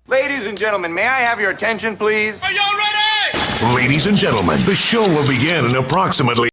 Ladies and gentlemen, may I have your attention, please? Are y'all ready? Ladies and gentlemen, the show will begin in approximately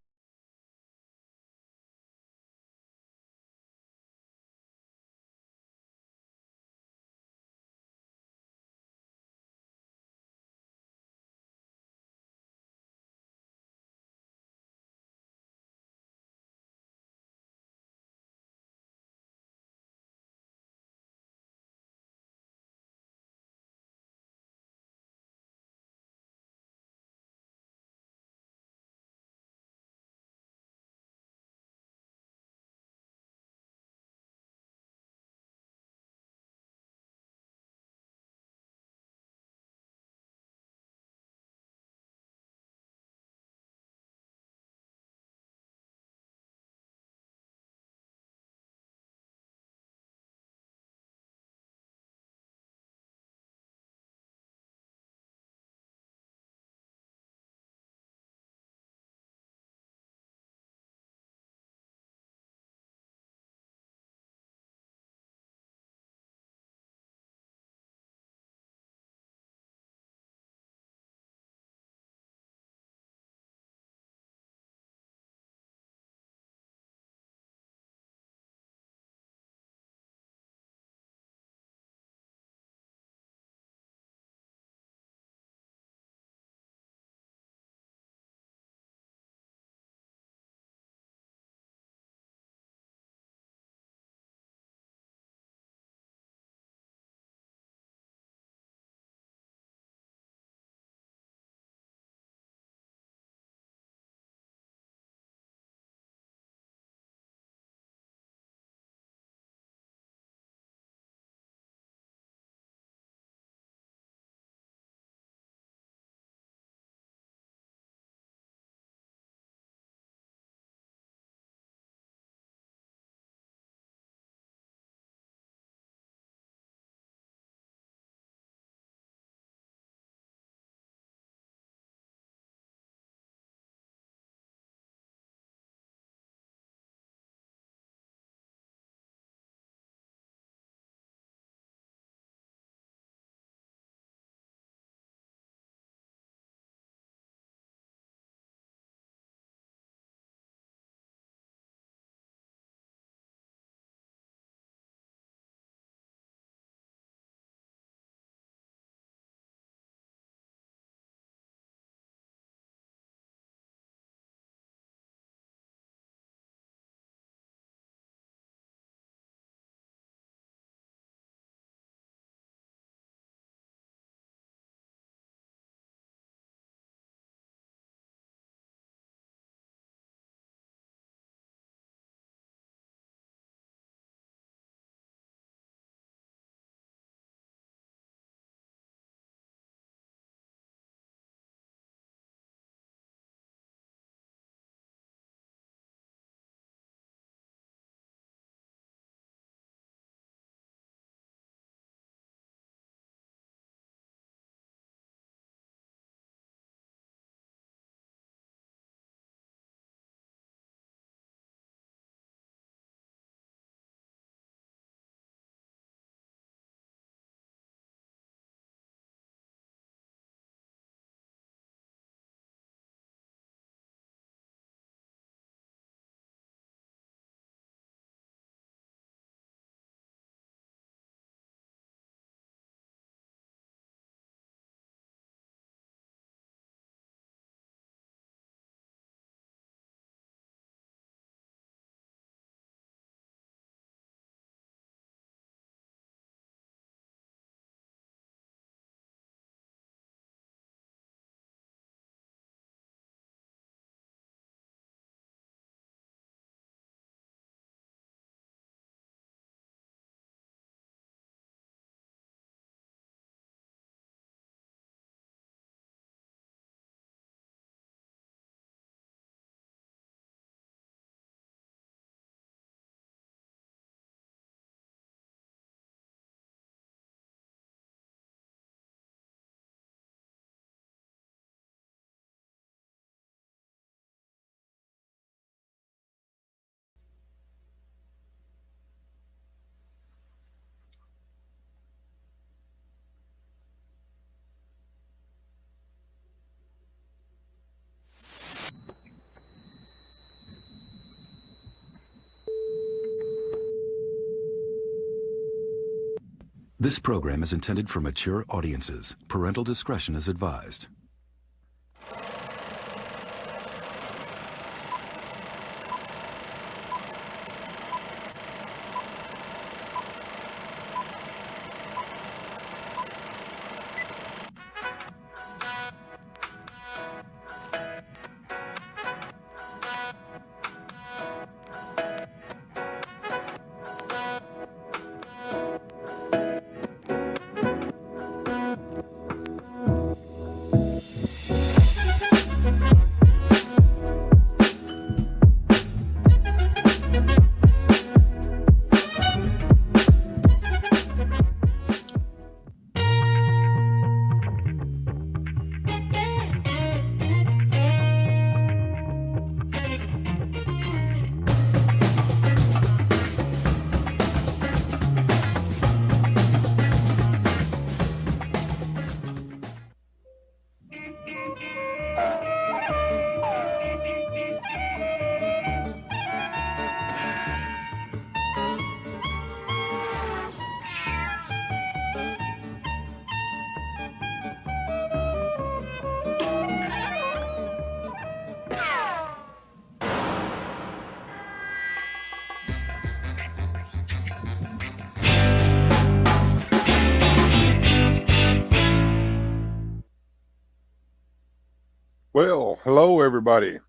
This program is intended for mature audiences. Parental discretion is advised. Well, hello everybody.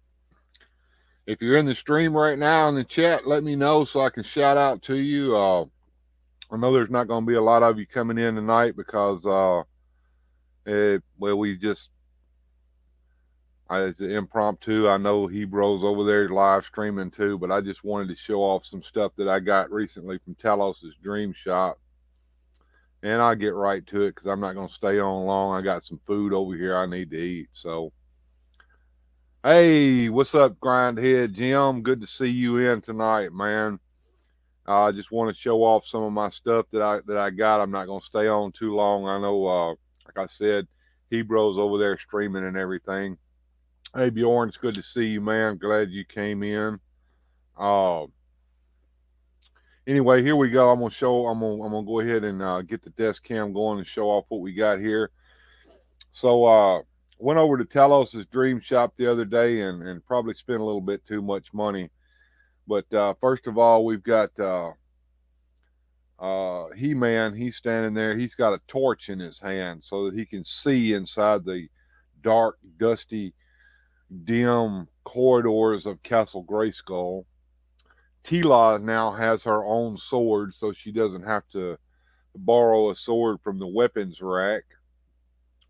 If you're in the stream right now in the chat, let me know so I can shout out to you. I know there's not going to be a lot of you coming in tonight because, it's an impromptu. I know Hebrews over there live streaming too, but I just wanted to show off some stuff that I got recently from TalosDreamshop. And I'll get right to it because I'm not going to stay on long. I got some food over here I need to eat, so. Hey, what's up, Grindhead Jim? Good to see you in tonight, man. I just want to show off some of my stuff that I got. I'm not going to stay on too long. I know, like I said, Hebrews over there streaming and everything. Hey, Bjorn, it's good to see you, man. Glad you came in. Anyway, here we go. I'm gonna go ahead and get the desk cam going and show off what we got here. So, went over to TalosDreamshop the other day and probably spent a little bit too much money. But first of all, we've got He-Man. He's standing there. He's got a torch in his hand so that he can see inside the dark, dusty, dim corridors of Castle Grayskull. Tila now has her own sword, so she doesn't have to borrow a sword from the weapons rack.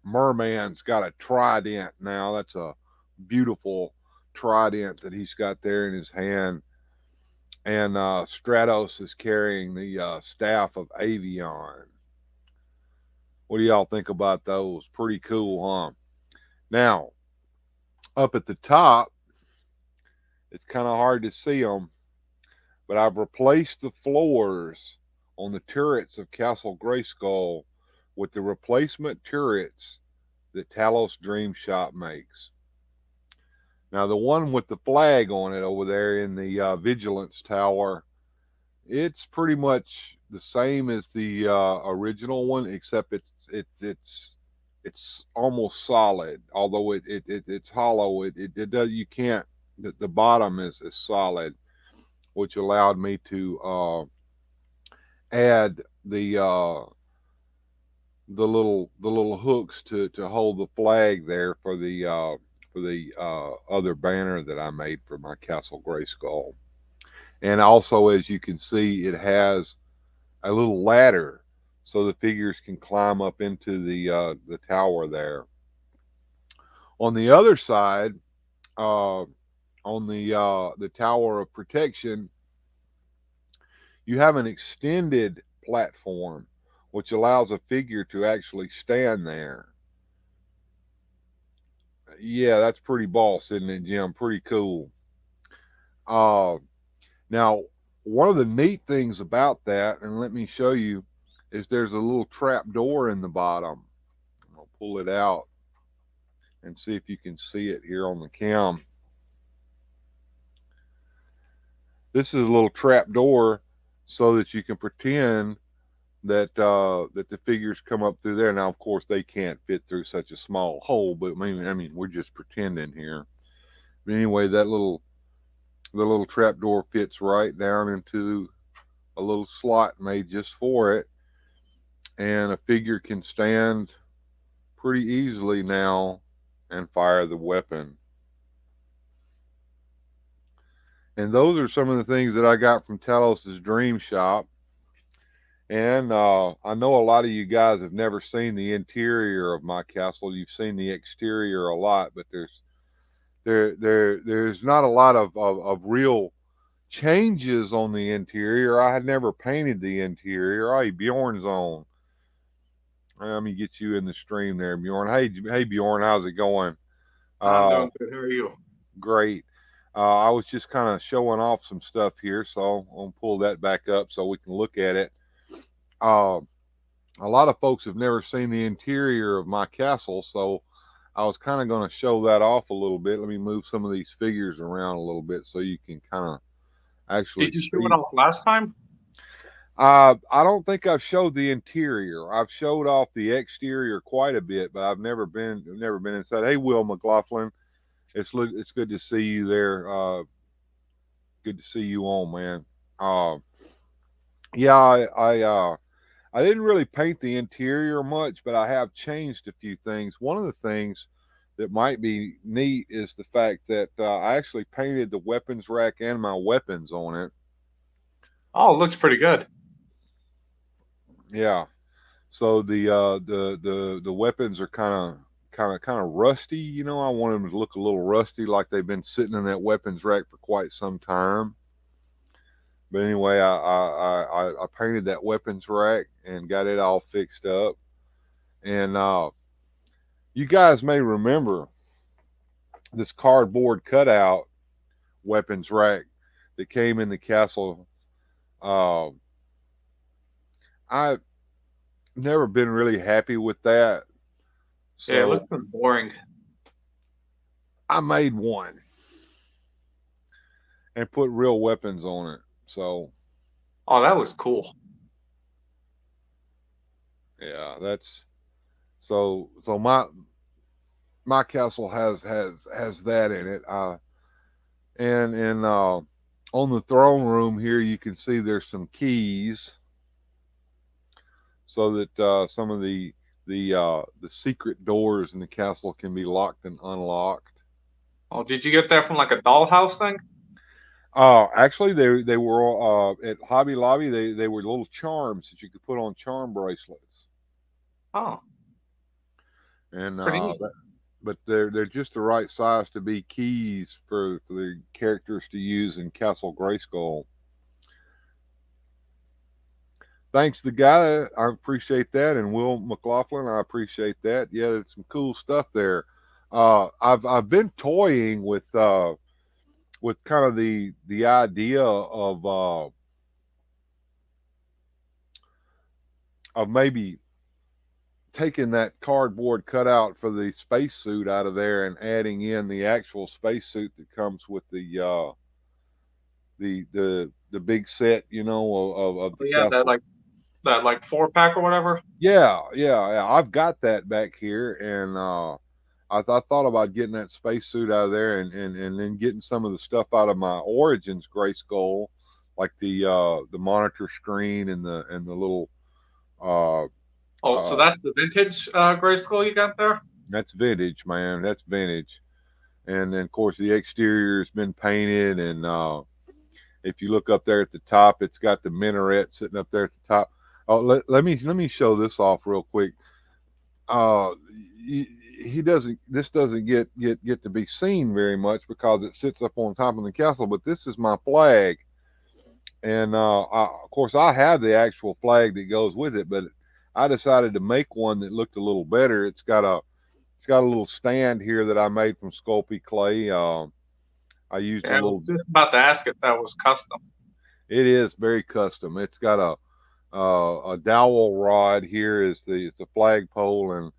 Merman's got a trident now. That's a beautiful trident that he's got there in his hand. And Stratos is carrying the staff of Avion. What do y'all think about those? Pretty cool, huh? Now, up at the top, it's kind of hard to see them, but I've replaced the floors on the turrets of Castle Grayskull with the replacement turrets that TalosDreamshop makes. Now, the one with the flag on it over there in the Vigilance Tower, it's pretty much the same as the original one, except it's almost solid. Although it's hollow, it does, you can't. The bottom is solid, which allowed me to add the little hooks to hold the flag there for the other banner that I made for my Castle Grayskull. And also, as you can see, it has a little ladder so the figures can climb up into the tower there. On the other side, on the Tower of Protection, you have an extended platform which allows a figure to actually stand there. Yeah, that's pretty boss, isn't it, Jim? Pretty cool. Now, one of the neat things about that, and let me show you, is there's a little trap door in the bottom. I'll pull it out and see if you can see it here on the cam. This is a little trap door so that you can pretend that that the figures come up through there. Now, of course, they can't fit through such a small hole, but I mean, we're just pretending here. But anyway, the little trap door fits right down into a little slot made just for it, and a figure can stand pretty easily now and fire the weapon. And those are some of the things that I got from Talos's Dream Shop. And I know a lot of you guys have never seen the interior of my castle. You've seen the exterior a lot, but there's not a lot of real changes on the interior. I had never painted the interior. Hey, Bjorn's on. Let me get you in the stream there, Bjorn. Hey, Bjorn, how's it going? I'm doing good. How are you? Great. I was just kind of showing off some stuff here, so I'll pull that back up so we can look at it. A lot of folks have never seen the interior of my castle, so I was kind of going to show that off a little bit. Let me move some of these figures around a little bit so you can kind of actually Did you see. show it off last time? I don't think I've showed the interior. I've showed off the exterior quite a bit, but I've never been inside. Hey, Will McLaughlin, it's good to see you there. Good to see you on, man. Yeah, I didn't really paint the interior much, but I have changed a few things. One of the things that might be neat is the fact that I actually painted the weapons rack and my weapons on it. Oh, it looks pretty good. Yeah. So the weapons are kind of rusty. You know, I want them to look a little rusty, like they've been sitting in that weapons rack for quite some time. But anyway, I painted that weapons rack and got it all fixed up. And you guys may remember this cardboard cutout weapons rack that came in the castle. I've never been really happy with that. So Yeah, it looks kind of boring. I made one and put real weapons on it. So Oh, that looks cool. yeah, that's so my castle has that in it. And on the throne room here, you can see there's some keys so that some of the secret doors in the castle can be locked and unlocked. Oh, did you get that from like a dollhouse thing? Actually, they were at Hobby Lobby. They were little charms that you could put on charm bracelets. Oh, And pretty neat. but they're just the right size to be keys for the characters to use in Castle Grayskull. Thanks, the guy. I appreciate that, and Will McLaughlin, I appreciate that. Yeah, it's some cool stuff there. I've been toying with kind of the idea of maybe taking that cardboard cutout for the spacesuit out of there and adding in the actual spacesuit that comes with the big set, you know, of the Yeah, castle. that 4-pack or whatever. Yeah. I've got that back here, and I thought about getting that spacesuit out of there, and then getting some of the stuff out of my Origins Grayskull, like the monitor screen and the little. Oh, so that's the vintage Grayskull you got there? That's vintage, man. That's vintage. And then, of course, the exterior has been painted, and if you look up there at the top, it's got the minaret sitting up there at the top. Oh, let me show this off real quick. He doesn't. This doesn't get to be seen very much because it sits up on top of the castle. But this is my flag, and of course, I have the actual flag that goes with it. But I decided to make one that looked a little better. It's got a little stand here that I made from Sculpey clay. I used a Yeah, I little. was just about to ask if that was custom. It is very custom. It's got a dowel rod here is the flagpole, and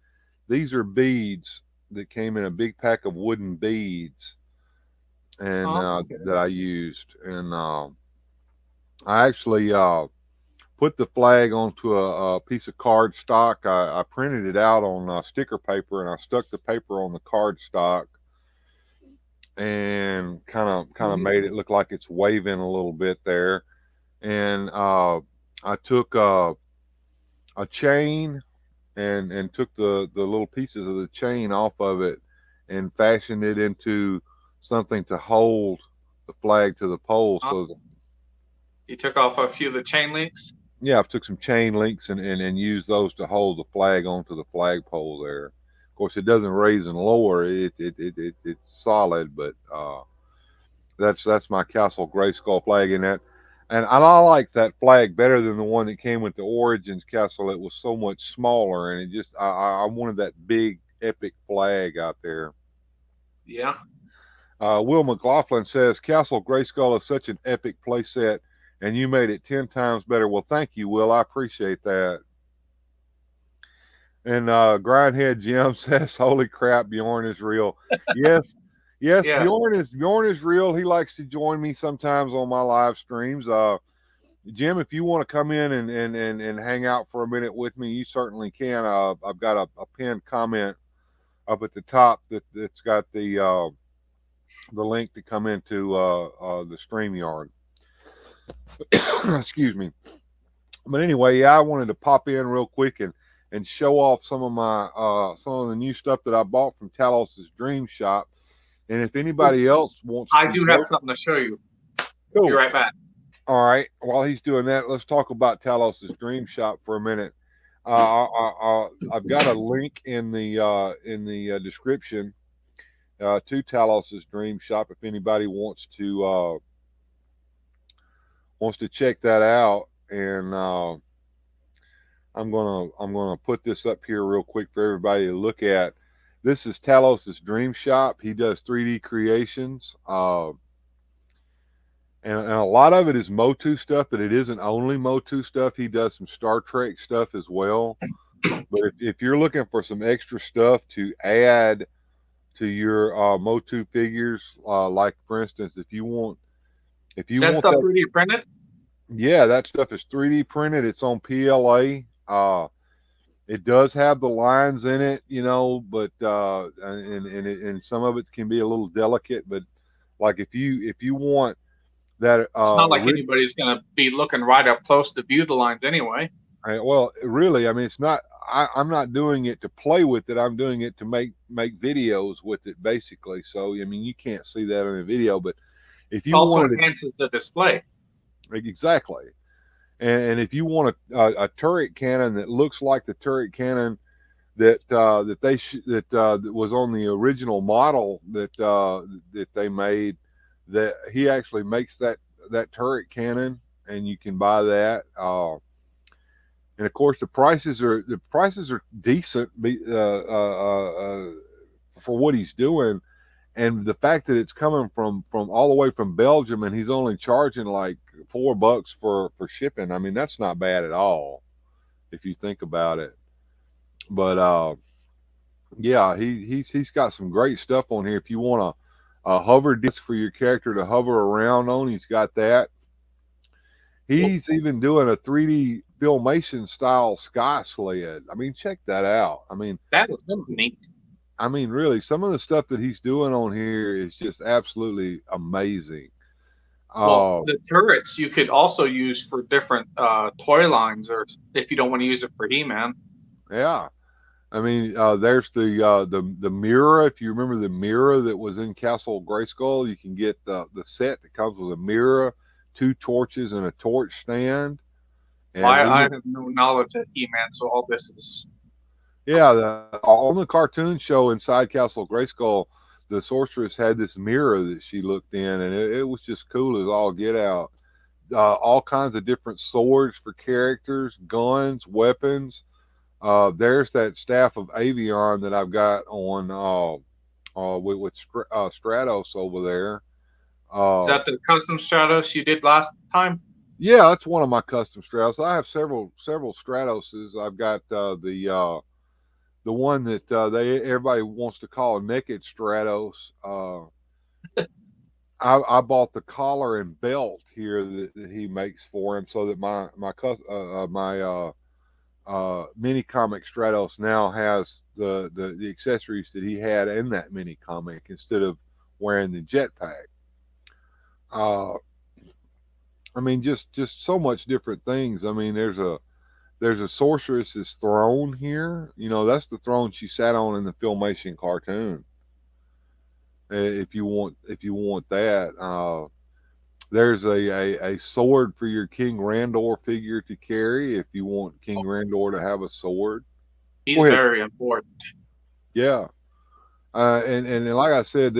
these are beads that came in a big pack of wooden beads, and Oh, okay. that I used. And I actually put the flag onto a piece of card stock. I printed it out on sticker paper, and I stuck the paper on the card stock, and kind of made it look like it's waving a little bit there. And I took a chain and took the little pieces of the chain off of it and fashioned it into something to hold the flag to the pole. So you took off a few of the chain links. yeah, I took some chain links and used those to hold the flag onto the flagpole there. Of course, it doesn't raise and lower. It's solid, but that's my Castle Grayskull flag in that. And I like that flag better than the one that came with the Origins Castle. It was so much smaller, and it just I wanted that big epic flag out there. Yeah. Will McLaughlin says Castle Grayskull is such an epic playset, and you made it 10 times better. Well, thank you, Will. I appreciate that. And Grindhead Jim says, "Holy crap, Bjorn is real." Yes, yes, Yeah. Bjorn is real. He likes to join me sometimes on my live streams. Jim, if you want to come in and hang out for a minute with me, you certainly can. I've got a pinned comment up at the top that's got the link to come into the StreamYard. Excuse me. But anyway, yeah, I wanted to pop in real quick and show off some of the new stuff that I bought from Talos's Dream Shop. And if anybody else wants, I do have something to show you. Cool. Be right back. All right. While he's doing that, let's talk about Talos's Dream Shop for a minute. I've got a link in the description to Talos's Dream Shop if anybody wants to check that out. And I'm gonna put this up here real quick for everybody to look at. This is Talos's Dream Shop. He does 3D creations, and a lot of it is Motu stuff, but it isn't only Motu stuff. He does some Star Trek stuff as well. But if you're looking for some extra stuff to add to your Motu figures, like for instance, if you want that stuff 3D printed? Yeah, that stuff is 3D printed. It's on PLA. It does have the lines in it, but and some of it can be a little delicate. But like if you want that, it's not like anybody's going to be looking right up close to view the lines anyway. Well, really, I mean, it's not. I'm not doing it to play with it. I'm doing it to make videos with it, basically. So I mean, you can't see that in the video, but if you also wanted enhances the display. Exactly. And if you want a turret cannon that looks like the turret cannon that was on the original model that they made, that he actually makes that turret cannon, and you can buy that. And of course, the prices are decent for what he's doing, and the fact that it's coming from all the way from Belgium, and he's only charging like $4 for shipping. I mean, that's not bad at all if you think about it. But yeah, he's got some great stuff on here. If you want a hover disc for your character to hover around on, he's got that. He's even doing a 3D Filmation style sky sled. I mean, check that out. I mean, that was neat. I mean, really, some of the stuff that he's doing on here is just absolutely amazing. Well, the turrets you could also use for different toy lines, or if you don't want to use it for He-Man. Yeah, I mean, there's the mirror. If you remember the mirror that was in Castle Grayskull, you can get the set that comes with a mirror, 2 torches, and a torch stand. And I have no knowledge of He-Man, so all this is. Yeah, on the cartoon show inside Castle Grayskull, the sorceress had this mirror that she looked in, and it was just cool as all get out. All kinds of different swords for characters, guns, weapons. There's that staff of Avion that I've got on with Stratos over there. Is that the custom Stratos you did last time? Yeah, that's one of my custom Stratos. I have several Stratoses. I've got the one that everybody wants to call Naked Stratos. I bought the collar and belt here that he makes for him, so that my mini comic Stratos now has the accessories that he had in that mini comic instead of wearing the jetpack. I mean, just so much different things. I mean, there's a sorceress's throne here. You know, that's the throne she sat on in the Filmation cartoon. If you want that, there's a sword for your King Randor figure to carry if you want King Randor to have a sword. He's very important. Yeah. And like I said,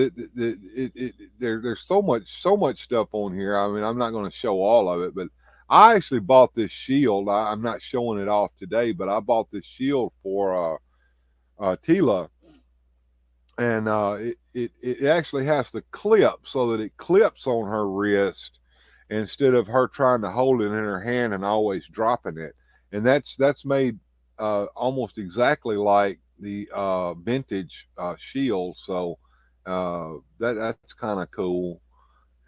there's so much stuff on here. I mean, I'm not going to show all of it, but I actually bought this shield. I'm not showing it off today, but I bought this shield for Tila, and it actually has the clip so that it clips on her wrist instead of her trying to hold it in her hand and always dropping it. And that's made almost exactly like the vintage shield. So that's kind of cool,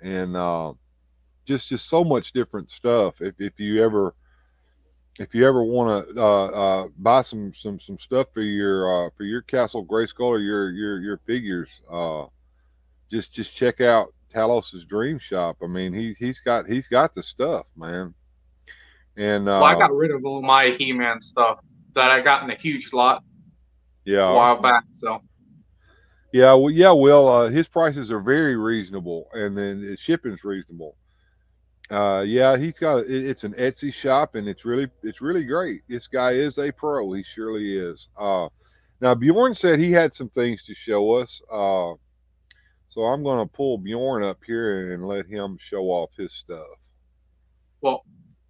and just so much different stuff. If you ever want to buy some stuff for your Castle Grayskull or your figures, just check out Talos's Dream Shop. I mean, he's got the stuff, man. And well, I got rid of all my He-Man stuff that I got in a huge lot yeah, a while back. So well, his prices are very reasonable, and then his shipping's reasonable. Yeah, he's got it's an Etsy shop, and it's really great. This guy is a pro. He surely is. Now Bjorn said he had some things to show us. So I'm going to pull Bjorn up here and let him show off his stuff. Well,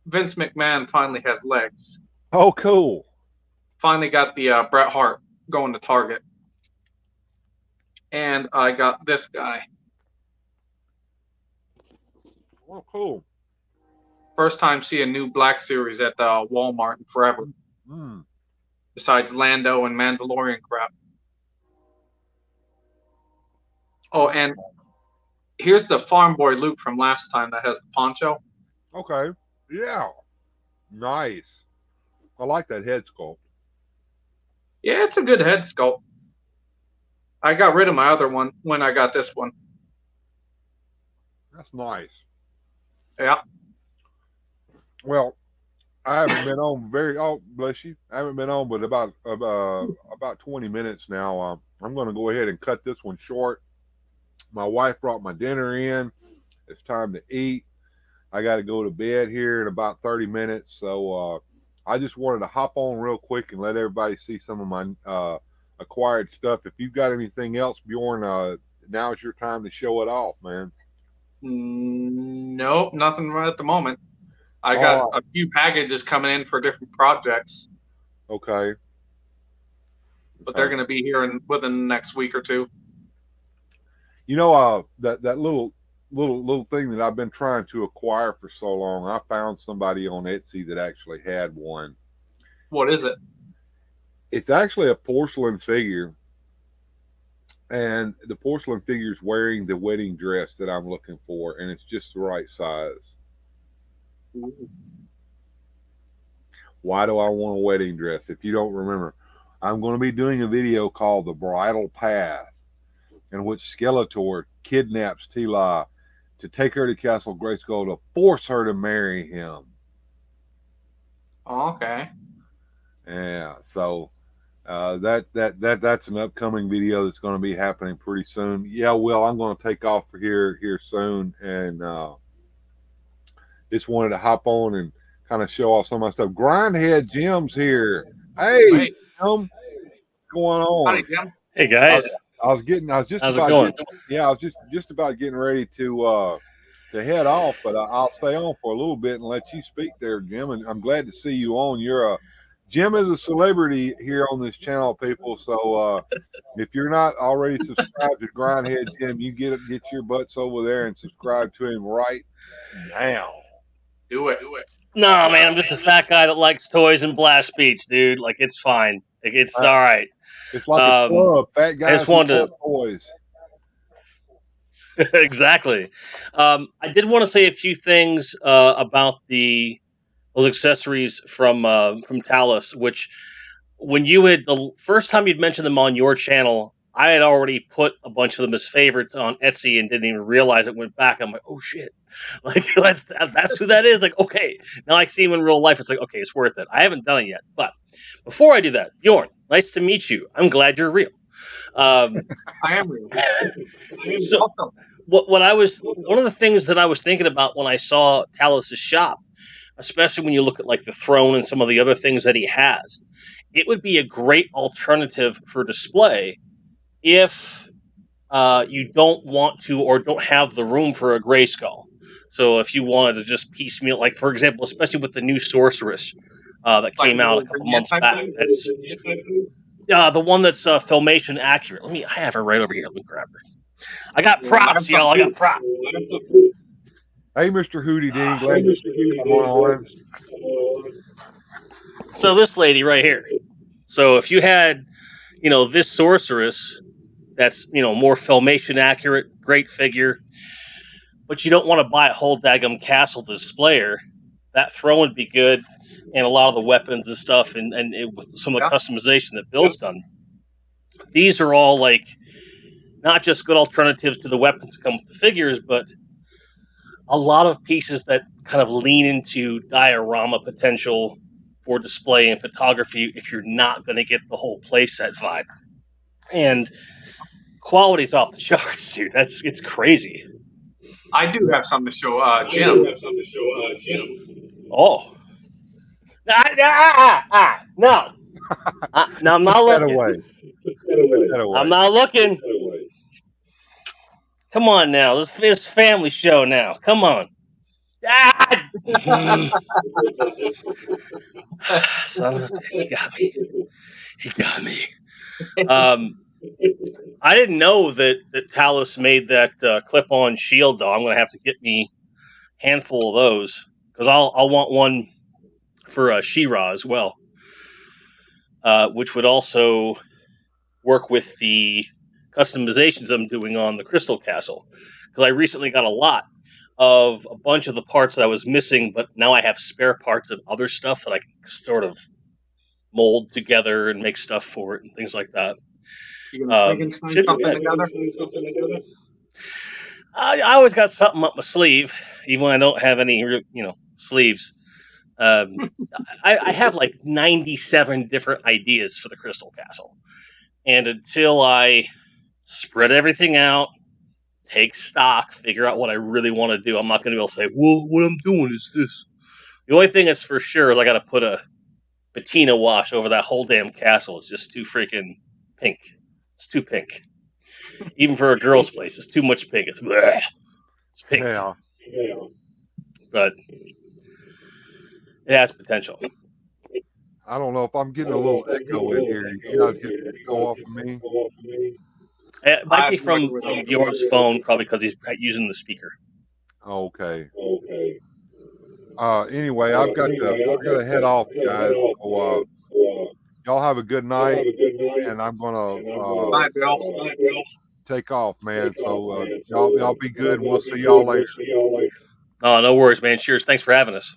Vince McMahon finally has legs. Oh, cool. Finally got the Bret Hart going to Target. And I got this guy. Oh, cool. First time seeing new Black Series at Walmart in forever. Besides Lando and Mandalorian crap. Oh, and here's the Farm Boy Luke from last time that has the poncho. Okay. Yeah. Nice. I like that head sculpt. Yeah, it's a good head sculpt. I got rid of my other one when I got this one. That's nice. Yeah. Well, I haven't been on bless you. I haven't been on but about 20 minutes now. I'm going to go ahead and cut this one short. My wife brought my dinner in. It's time to eat. I got to go to bed here in about 30 minutes. So I just wanted to hop on real quick and let everybody see some of my acquired stuff. If you've got anything else, Bjorn, now's your time to show it off, man. Nope, nothing right at the moment. I got a few packages coming in for different projects. Okay. But they're going to be here within the next week or two. You know, that little thing that I've been trying to acquire for so long, I found somebody on Etsy that actually had one. What is it? It's actually a porcelain figure, and the porcelain figure is wearing the wedding dress that I'm looking for, and it's just the right size. Ooh. Why do I want a wedding dress? If you don't remember, I'm going to be doing a video called The Bridal Path, in which Skeletor kidnaps Tila to take her to Castle Grayskull to force her to marry him. Oh, okay. Yeah, so that's an upcoming video that's going to be happening pretty soon. Yeah, well, I'm going to take off for here soon, and just wanted to hop on and kind of show off some of my stuff. Grindhead Jim's here. Hey, Jim, what's going on? Howdy, Jim. Hey guys. I was just How's about it going? I was just about getting ready to head off, but I'll stay on for a little bit and let you speak there, Jim. And I'm glad to see you on. Jim is a celebrity here on this channel, people. So if you're not already subscribed to Grindhead Jim, you get your butts over there and subscribe to him right now. Do it. No, man, I'm just a fat guy that likes toys and blast beats, dude. Like, it's fine. Like, it's all right. It's like a club. Fat guys I just wanted to toys. Exactly. I did want to say a few things about those accessories from Talos, which when you had the first time you'd mentioned them on your channel, I had already put a bunch of them as favorites on Etsy and didn't even realize it. Went back, I'm like, oh shit, like that's who that is. Like, okay, now I see him in real life. It's like, okay, it's worth it. I haven't done it yet, but before I do that, Bjorn, nice to meet you. I'm glad you're real. I am real. So, one of the things that I was thinking about when I saw Talos' shop, especially when you look at like the throne and some of the other things that he has, it would be a great alternative for display if you don't want to or don't have the room for a Grayskull. So if you wanted to just piecemeal, like for example, especially with the new Sorceress that came out a couple months back, that's the one that's filmation accurate. I have her right over here. Let me grab her. I got props, y'all. I got props. Hey, Mr. Hootie Ding, glad to see you. Come on. So this lady right here. So if you had, this Sorceress that's, more filmation accurate, great figure, but you don't want to buy a whole daggum castle to display her, that throne would be good, and a lot of the weapons and stuff, and with some of the customization that Bill's done. These are all like not just good alternatives to the weapons that come with the figures, but a lot of pieces that kind of lean into diorama potential for display and photography if you're not going to get the whole playset vibe. And quality's off the charts, dude. It's crazy. I do have something to show Jim. Oh. No. No, I'm not looking. I'm not looking. Come on now. This is family show now. Come on. Son of a bitch. He got me. He got me. I didn't know that Talos made that clip-on shield, though. I'm going to have to get me a handful of those because I'll want one for She-Ra as well, which would also work with the customizations I'm doing on the Crystal Castle, because I recently got a lot of a bunch of the parts that I was missing, but now I have spare parts of other stuff that I can sort of mold together and make stuff for it and things like that. You gonna something together? I always got something up my sleeve, even when I don't have any, sleeves. I have like 97 different ideas for the Crystal Castle, and until I spread everything out, take stock, figure out what I really want to do, I'm not going to be able to say, well, what I'm doing is this. The only thing that's for sure is I got to put a patina wash over that whole damn castle. It's just too freaking pink. It's too pink. Even for a girl's place, it's too much pink. It's pink. Yeah. But it has potential. I don't know if I'm getting a little echo in here. You guys get an echo off of me? It might be from Bjorn's phone, probably because he's using the speaker. Okay. Anyway, I've got to head off, guys. So, y'all have a good night, and I'm gonna take off, man. So y'all be good, and we'll see y'all later. Oh, no worries, man. Cheers. Thanks for having us.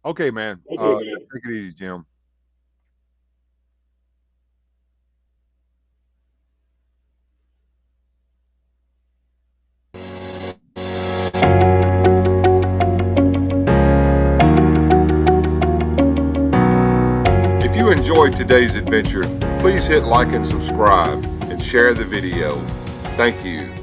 Okay, man. Take it easy, Jim. If you enjoyed today's adventure, please hit like and subscribe and share the video. Thank you.